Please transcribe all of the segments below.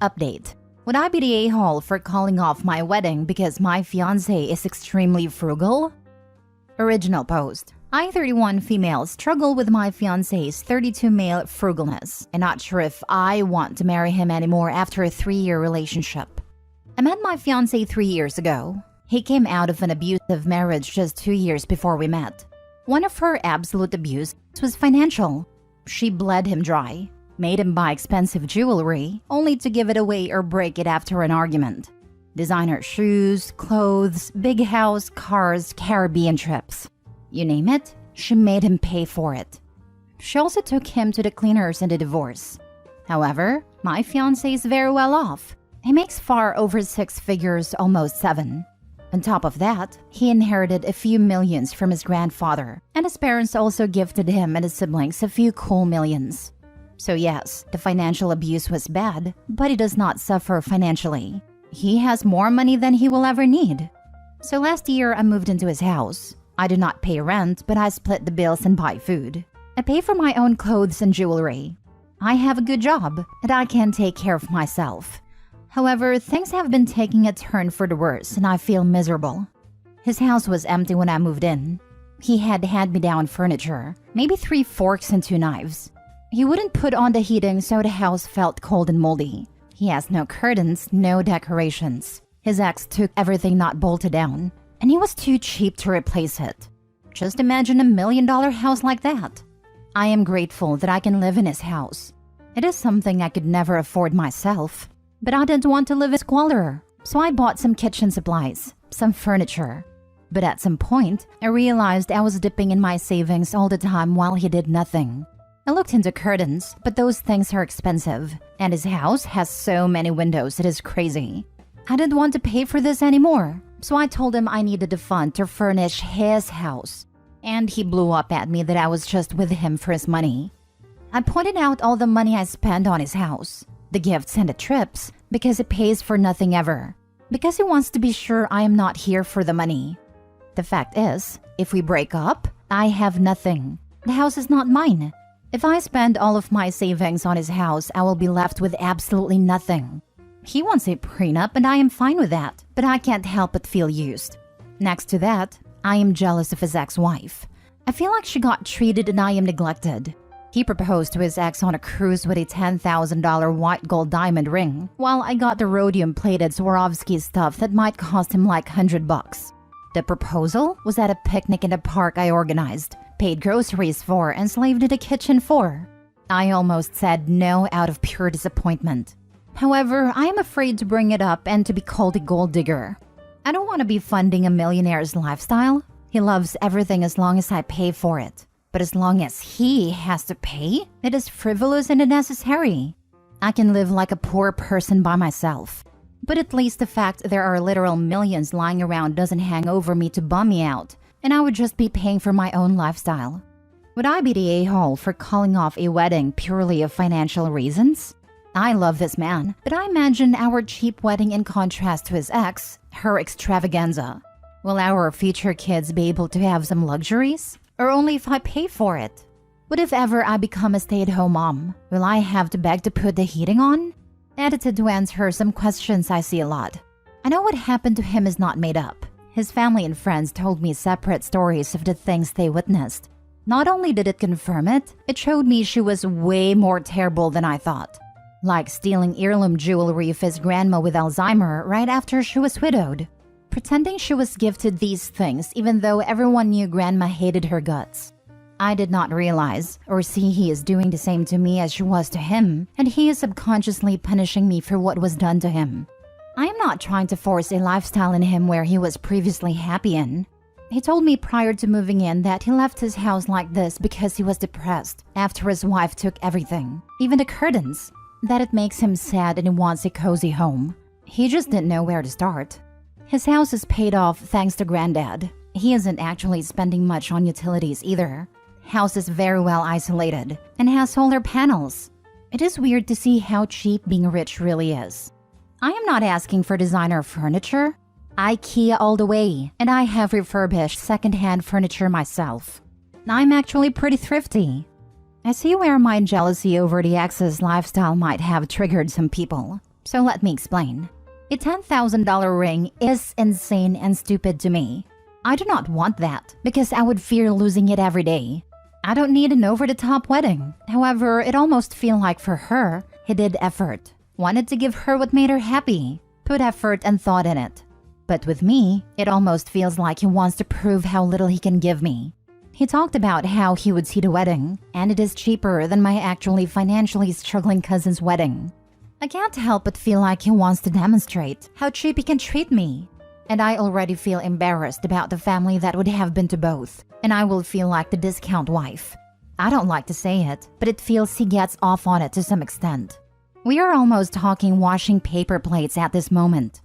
Update. Would I be the a-hole for calling off my wedding because my fiancé is extremely frugal? Original post. I, 31 female, struggle with my fiancé's 32 male frugalness and not sure if I want to marry him anymore after a 3-year relationship. I met my fiancé 3 years ago. He came out of an abusive marriage just 2 years before we met. One of her absolute abuses was financial. She bled him dry, made him buy expensive jewelry, only to give it away or break it after an argument. Designer shoes, clothes, big house, cars, Caribbean trips. You name it, she made him pay for it. She also took him to the cleaners in the divorce. However, my fiancé is very well off. He makes far over 6 figures, almost 7. On top of that, he inherited a few millions from his grandfather, and his parents also gifted him and his siblings a few cool millions. So yes, the financial abuse was bad, but he does not suffer financially. He has more money than he will ever need. So last year, I moved into his house. I do not pay rent, but I split the bills and buy food. I pay for my own clothes and jewelry. I have a good job, and I can take care of myself. However, things have been taking a turn for the worse, and I feel miserable. His house was empty when I moved in. He had hand-me-down furniture, maybe 3 forks and 2 knives. He wouldn't put on the heating, so the house felt cold and moldy. He has no curtains, no decorations. His ex took everything not bolted down, and he was too cheap to replace it. Just imagine a $1 million house like that. I am grateful that I can live in his house. It is something I could never afford myself, but I didn't want to live in squalor, so I bought some kitchen supplies, some furniture. But at some point, I realized I was dipping in my savings all the time while he did nothing. I looked into curtains, but those things are expensive, and his house has so many windows it is crazy. I didn't want to pay for this anymore, so I told him I needed a fund to furnish his house. And he blew up at me that I was just with him for his money. I pointed out all the money I spent on his house, the gifts and the trips, because it pays for nothing ever. Because he wants to be sure I am not here for the money. The fact is, if we break up, I have nothing. The house is not mine. If I spend all of my savings on his house, I will be left with absolutely nothing. He wants a prenup and I am fine with that, but I can't help but feel used. Next to that, I am jealous of his ex-wife. I feel like she got treated and I am neglected. He proposed to his ex on a cruise with a $10,000 white gold diamond ring, while I got the rhodium-plated Swarovski stuff that might cost him like $100. The proposal was at a picnic in a park I organized, paid groceries for, and slaved in the kitchen for. I almost said no out of pure disappointment. However, I am afraid to bring it up and to be called a gold digger. I don't want to be funding a millionaire's lifestyle. He loves everything as long as I pay for it. But as long as he has to pay, it is frivolous and unnecessary. I can live like a poor person by myself. But at least the fact there are literal millions lying around doesn't hang over me to bum me out, and I would just be paying for my own lifestyle. Would I be the a-hole for calling off a wedding purely of financial reasons? I love this man, but I imagine our cheap wedding in contrast to his ex, her extravaganza. Will our future kids be able to have some luxuries? Or only if I pay for it? What if ever I become a stay-at-home mom? Will I have to beg to put the heating on? Edited to answer some questions I see a lot. I know what happened to him is not made up. His family and friends told me separate stories of the things they witnessed. Not only did it confirm it, it showed me she was way more terrible than I thought. Like stealing heirloom jewelry of his grandma with Alzheimer right after she was widowed. Pretending she was gifted these things even though everyone knew grandma hated her guts. I did not realize or see he is doing the same to me as she was to him, and he is subconsciously punishing me for what was done to him. I am not trying to force a lifestyle in him where he was previously happy in. He told me prior to moving in that he left his house like this because he was depressed after his wife took everything, even the curtains, that it makes him sad and he wants a cozy home. He just didn't know where to start. His house is paid off thanks to Granddad. He isn't actually spending much on utilities either. House is very well isolated and has solar panels. It is weird to see how cheap being rich really is. I am not asking for designer furniture. IKEA all the way, and I have refurbished secondhand furniture myself. I'm actually pretty thrifty. I see where my jealousy over the ex's lifestyle might have triggered some people. So let me explain. A $10,000 ring is insane and stupid to me. I do not want that because I would fear losing it every day. I don't need an over-the-top wedding. However, it almost feels like for her, he did effort. Wanted to give her what made her happy. Put effort and thought in it. But with me, it almost feels like he wants to prove how little he can give me. He talked about how he would see the wedding, and it is cheaper than my actually financially struggling cousin's wedding. I can't help but feel like he wants to demonstrate how cheap he can treat me. And I already feel embarrassed about the family that would have been to both, and I will feel like the discount wife. I don't like to say it, but it feels he gets off on it to some extent. We are almost talking washing paper plates at this moment.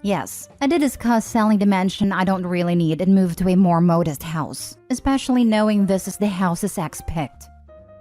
Yes, I did discuss selling the mansion I don't really need and move to a more modest house, especially knowing this is the house his ex picked.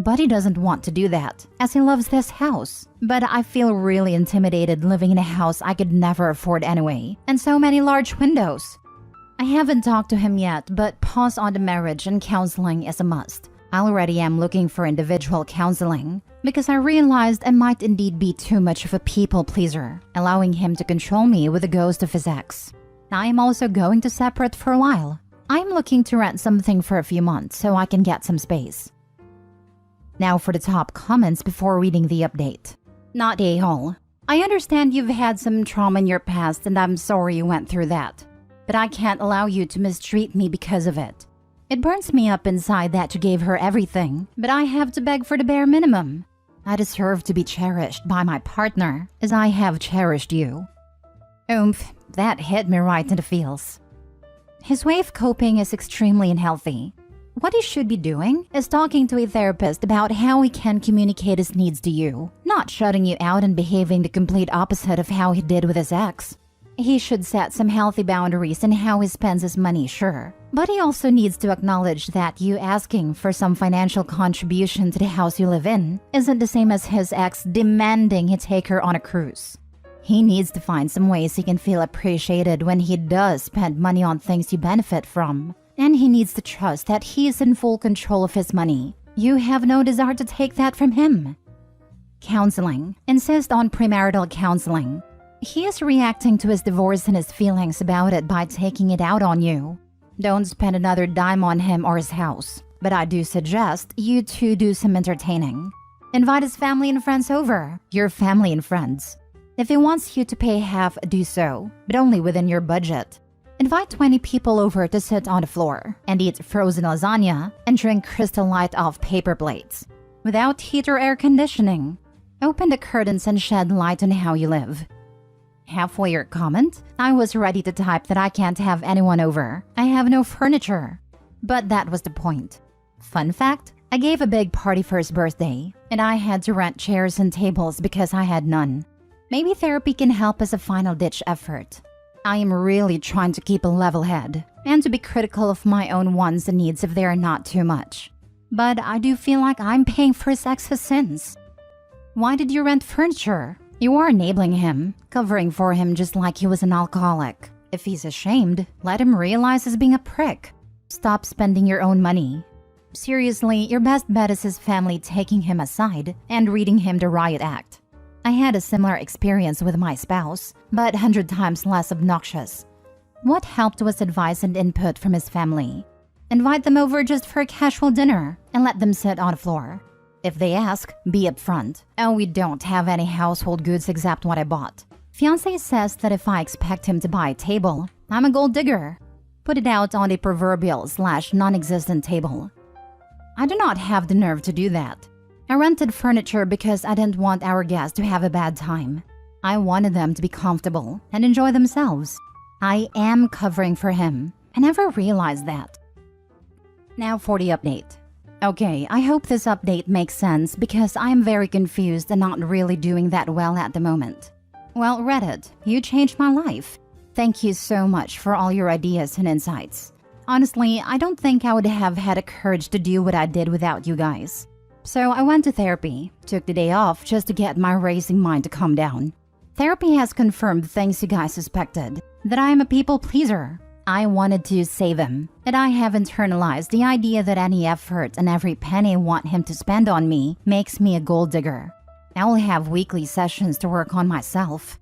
But he doesn't want to do that, as he loves this house. But I feel really intimidated living in a house I could never afford anyway, and so many large windows. I haven't talked to him yet, but pause on the marriage and counseling is a must. I already am looking for individual counseling, because I realized I might indeed be too much of a people pleaser, allowing him to control me with the ghost of his ex. I am also going to separate for a while. I'm looking to rent something for a few months so I can get some space. Now for the top comments before reading the update. Not a-hole. I understand you've had some trauma in your past and I'm sorry you went through that. But I can't allow you to mistreat me because of it. It burns me up inside that you gave her everything, but I have to beg for the bare minimum. I deserve to be cherished by my partner, as I have cherished you. Oomph, that hit me right in the feels. His way of coping is extremely unhealthy. What he should be doing is talking to a therapist about how he can communicate his needs to you, not shutting you out and behaving the complete opposite of how he did with his ex. He should set some healthy boundaries in how he spends his money, sure. But he also needs to acknowledge that you asking for some financial contribution to the house you live in isn't the same as his ex demanding he take her on a cruise. He needs to find some ways he can feel appreciated when he does spend money on things you benefit from. And he needs to trust that he is in full control of his money. You have no desire to take that from him. Counseling. Insist on premarital counseling. He is reacting to his divorce and his feelings about it by taking it out on you. Don't spend another dime on him or his house. But I do suggest you two do some entertaining. Invite his family and friends over. Your family and friends. If he wants you to pay half, do so, but only within your budget. Invite 20 people over to sit on the floor and eat frozen lasagna and drink Crystal Light off paper plates. Without heat or air conditioning. Open the curtains and shed light on how you live. Halfway your comment, I was ready to type that I can't have anyone over. I have no furniture. But that was the point. Fun fact, I gave a big party for his birthday, and I had to rent chairs and tables because I had none. Maybe therapy can help as a final-ditch effort. I am really trying to keep a level head, and to be critical of my own wants and needs if they are not too much. But I do feel like I'm paying for his ex's sins. Why did you rent furniture? You are enabling him, covering for him just like he was an alcoholic. If he's ashamed, let him realize he's being a prick. Stop spending your own money. Seriously, your best bet is his family taking him aside and reading him the riot act. I had a similar experience with my spouse, but 100 times less obnoxious. What helped was advice and input from his family. Invite them over just for a casual dinner and let them sit on the floor. If they ask, be upfront. Oh, we don't have any household goods except what I bought. Fiancé says that if I expect him to buy a table, I'm a gold digger. Put it out on a proverbial/non-existent table. I do not have the nerve to do that. I rented furniture because I didn't want our guests to have a bad time. I wanted them to be comfortable and enjoy themselves. I am covering for him. I never realized that. Now for the update. Okay, I hope this update makes sense because I am very confused and not really doing that well at the moment. Well, Reddit, you changed my life. Thank you so much for all your ideas and insights. Honestly, I don't think I would have had the courage to do what I did without you guys. So I went to therapy, took the day off just to get my racing mind to calm down. Therapy has confirmed things you guys suspected, that I am a people pleaser. I wanted to save him, and I have internalized the idea that any effort and every penny I want him to spend on me makes me a gold digger. I will have weekly sessions to work on myself.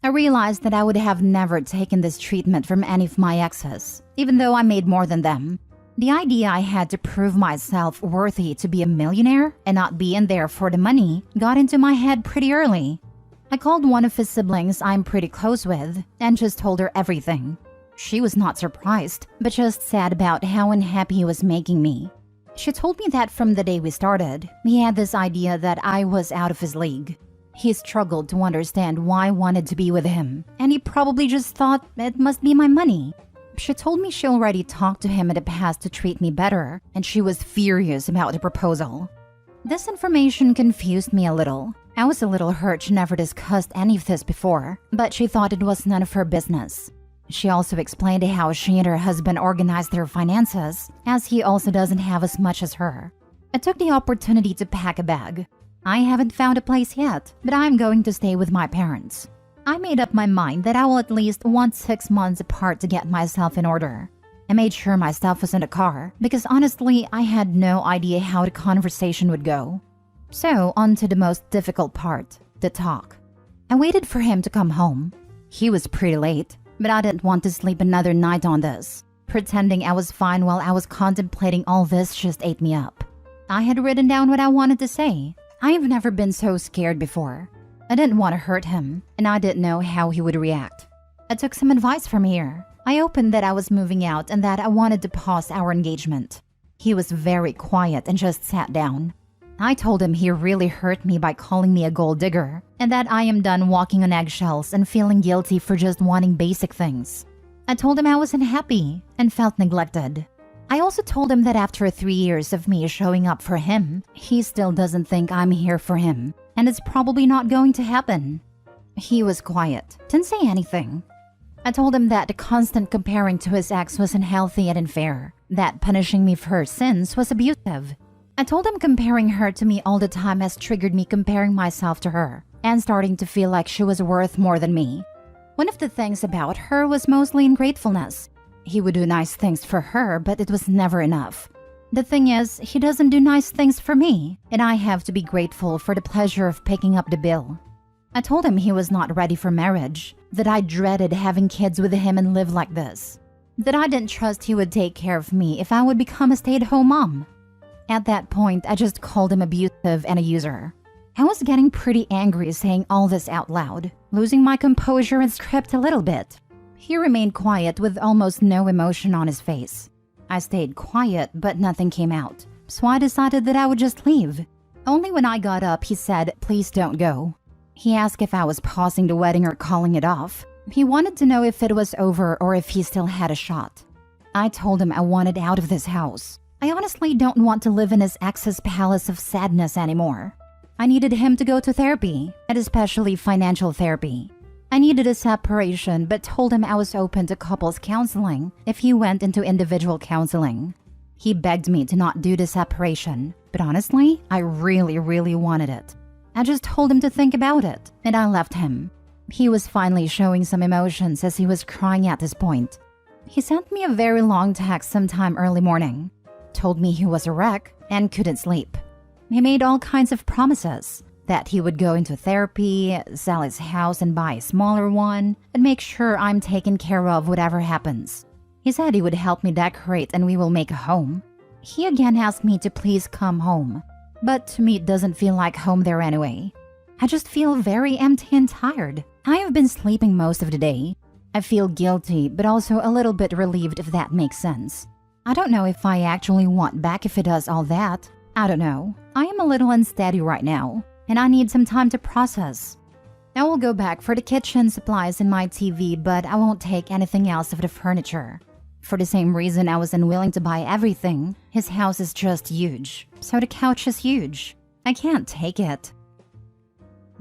I realized that I would have never taken this treatment from any of my exes, even though I made more than them. The idea I had to prove myself worthy to be a millionaire and not be in there for the money got into my head pretty early. I called one of his siblings I'm pretty close with and just told her everything. She was not surprised, but just sad about how unhappy he was making me. She told me that from the day we started, he had this idea that I was out of his league. He struggled to understand why I wanted to be with him, and he probably just thought it must be my money. She told me she already talked to him in the past to treat me better, and she was furious about the proposal. This information confused me a little. I was a little hurt she never discussed any of this before, but she thought it was none of her business. She also explained how she and her husband organized their finances, as he also doesn't have as much as her. I took the opportunity to pack a bag. I haven't found a place yet, but I'm going to stay with my parents. I made up my mind that I will at least want 6 months apart to get myself in order. I made sure my stuff was in the car, because honestly, I had no idea how the conversation would go. So, on to the most difficult part, the talk. I waited for him to come home. He was pretty late, but I didn't want to sleep another night on this. Pretending I was fine while I was contemplating all this just ate me up. I had written down what I wanted to say. I've never been so scared before. I didn't want to hurt him, and I didn't know how he would react. I took some advice from here. I opened that I was moving out and that I wanted to pause our engagement. He was very quiet and just sat down. I told him he really hurt me by calling me a gold digger, and that I am done walking on eggshells and feeling guilty for just wanting basic things. I told him I was unhappy and felt neglected. I also told him that after 3 years of me showing up for him, he still doesn't think I'm here for him, and it's probably not going to happen. He was quiet, didn't say anything. I told him that the constant comparing to his ex was unhealthy and unfair, that punishing me for her sins was abusive. I told him comparing her to me all the time has triggered me comparing myself to her, and starting to feel like she was worth more than me. One of the things about her was mostly ungratefulness. He would do nice things for her, but it was never enough. The thing is, he doesn't do nice things for me, and I have to be grateful for the pleasure of picking up the bill. I told him he was not ready for marriage, that I dreaded having kids with him and live like this, that I didn't trust he would take care of me if I would become a stay-at-home mom. At that point, I just called him abusive and a user. I was getting pretty angry saying all this out loud, losing my composure and script a little bit. He remained quiet with almost no emotion on his face. I stayed quiet, but nothing came out, so I decided that I would just leave. Only when I got up, he said, "Please don't go." He asked if I was pausing the wedding or calling it off. He wanted to know if it was over or if he still had a shot. I told him I wanted out of this house. I honestly don't want to live in his ex's palace of sadness anymore. I needed him to go to therapy, and especially financial therapy. I needed a separation, but told him I was open to couples counseling if he went into individual counseling. He begged me to not do the separation, but honestly, I really wanted it. I just told him to think about it, and I left him. He was finally showing some emotions as he was crying at this point. He sent me a very long text sometime early morning. Told me he was a wreck and couldn't sleep. He made all kinds of promises, that he would go into therapy, sell his house and buy a smaller one, and make sure I'm taken care of whatever happens. He said he would help me decorate and we will make a home. He again asked me to please come home, but to me it doesn't feel like home there anyway. I just feel very empty and tired. I have been sleeping most of the day. I feel guilty, but also a little bit relieved, if that makes sense. I don't know if I actually want back if it does all that. I don't know. I am a little unsteady right now, and I need some time to process. I will go back for the kitchen supplies and my TV, but I won't take anything else of the furniture. For the same reason I was unwilling to buy everything, his house is just huge, so the couch is huge. I can't take it.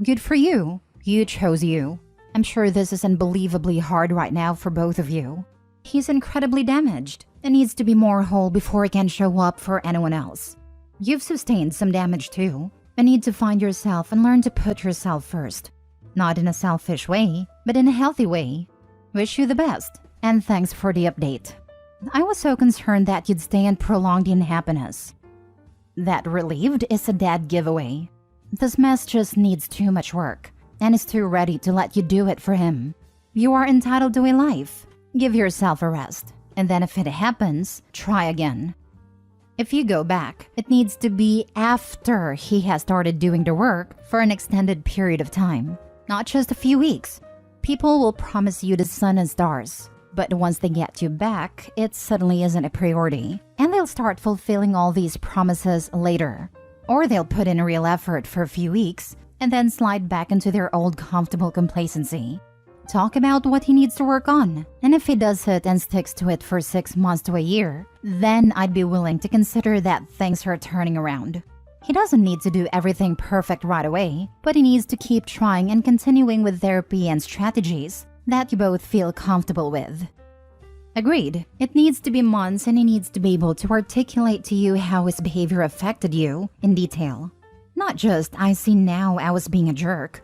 Good for you. You chose you. I'm sure this is unbelievably hard right now for both of you. He's incredibly damaged and needs to be more whole before he can show up for anyone else. You've sustained some damage too, and need to find yourself and learn to put yourself first. Not in a selfish way, but in a healthy way. Wish you the best, and thanks for the update. I was so concerned that you'd stay and prolong the unhappiness. That relieved is a dead giveaway. this mess just needs too much work and is too ready to let you do it for him. You are entitled to a life. Give yourself a rest, and then if it happens, try again. If you go back, it needs to be after he has started doing the work for an extended period of time, not just a few weeks. People will promise you the sun and stars, but once they get you back, it suddenly isn't a priority, and they'll start fulfilling all these promises later. Or they'll put in a real effort for a few weeks and then slide back into their old comfortable complacency. Talk about what he needs to work on, and if he does it and sticks to it for 6 months to a year, then I'd be willing to consider that things are turning around. He doesn't need to do everything perfect right away, but he needs to keep trying and continuing with therapy and strategies that you both feel comfortable with. Agreed, it needs to be months and he needs to be able to articulate to you how his behavior affected you in detail. Not just, I see now I was being a jerk.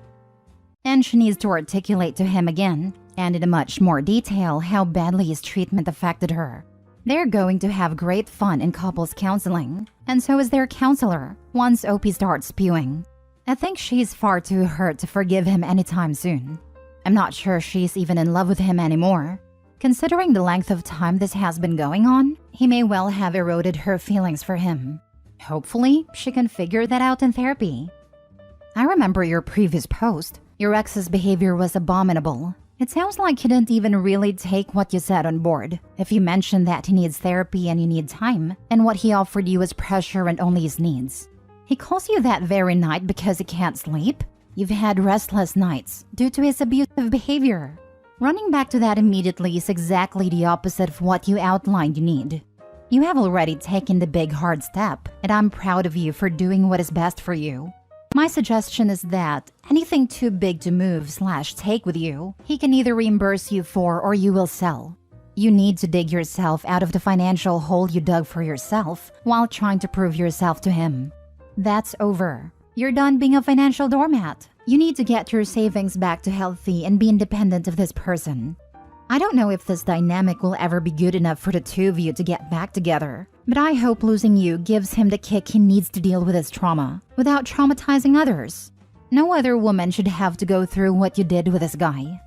And she needs to articulate to him again, and in much more detail, how badly his treatment affected her. They're going to have great fun in couples counseling, and so is their counselor, once OP starts spewing. I think she's far too hurt to forgive him anytime soon. I'm not sure she's even in love with him anymore. Considering the length of time this has been going on, he may well have eroded her feelings for him. Hopefully, she can figure that out in therapy. I remember your previous post. Your ex's behavior was abominable. It sounds like he didn't even really take what you said on board. If you mentioned that he needs therapy and you need time, and what he offered you is pressure and only his needs. He calls you that very night because he can't sleep? You've had restless nights due to his abusive behavior. Running back to that immediately is exactly the opposite of what you outlined you need. You have already taken the big hard step, and I'm proud of you for doing what is best for you. My suggestion is that anything too big to move/take with you, he can either reimburse you for or you will sell. You need to dig yourself out of the financial hole you dug for yourself while trying to prove yourself to him. That's over. You're done being a financial doormat. You need to get your savings back to healthy and be independent of this person. I don't know if this dynamic will ever be good enough for the two of you to get back together, but I hope losing you gives him the kick he needs to deal with his trauma without traumatizing others. No other woman should have to go through what you did with this guy.